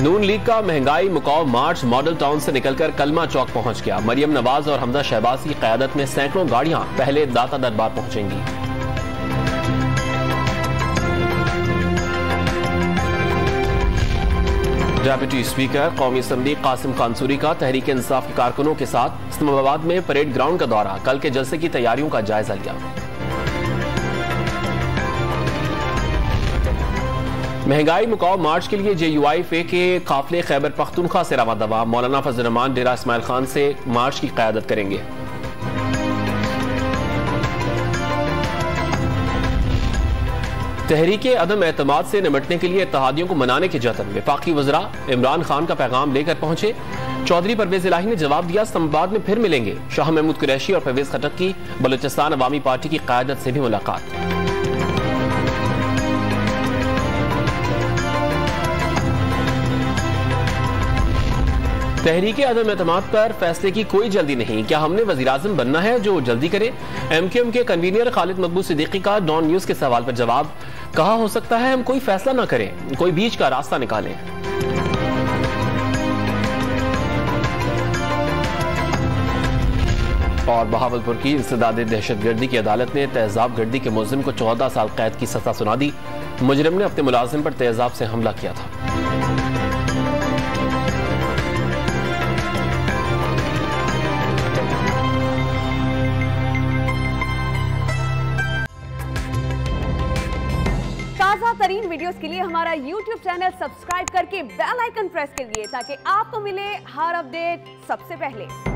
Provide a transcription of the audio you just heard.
नून league का महंगाई मुकाव मार्च model town से निकलकर कलमा चौक पहुंच गया। मरियम नवाज और हमजा शहबाज की क़यादत में सैकड़ों गाड़ियां पहले दाता दरबार पहुंचेंगी। डेप्यूटी स्पीकर कौमी असम्बली कासिम कांसूरी का तहरीक इंसाफ के कारकुनों के साथ इस्लामाबाद में परेड ग्राउंड का दौरा, कल के जलसे की तैयारियों का जायजा लिया। महंगाई मुकाव मार्च के लिए JUIFA के काफिले खैबर पख्तूनख्वा से रवा दवा। मौलाना फजल रहमान डेरा इस्माइल खान से मार्च की क़यादत करेंगे। तहरीके अदम एतमाद से निमटने के लिए इत्तेहादियों को मनाने के जतन। वफाकी वज़रा इमरान खान का पैगाम लेकर पहुंचे। चौधरी परवेज इलाही ने जवाब दिया, इस्लामाबाद में फिर मिलेंगे। शाह महमूद कुरैशी और परवेज खटक की बलूचिस्तान अवामी पार्टी की क़यादत से भी मुलाकात। तहरीके अदम एतमाद पर फैसले की कोई जल्दी नहीं, क्या हमने वज़ीर-ए-आज़म बनना है जो जल्दी करे? MQM के कन्वीनर खालिद मकबूल सिद्दीकी का डॉन न्यूज के सवाल पर जवाब, कहा हो सकता है हम कोई फैसला ना करें, कोई बीच का रास्ता निकालें। और बहावलपुर की इंसदादे दहशतगर्दी की अदालत ने तेजाब गर्दी के मुलजिम को 14 साल कैद की सजा सुना दी। मुजरिम ने अपने मुलाजिम पर तेजाब से हमला किया था। ताज़ा तरीन वीडियोस के लिए हमारा YouTube चैनल सब्सक्राइब करके बेल आइकन प्रेस करिए ताकि आपको मिले हर अपडेट सबसे पहले।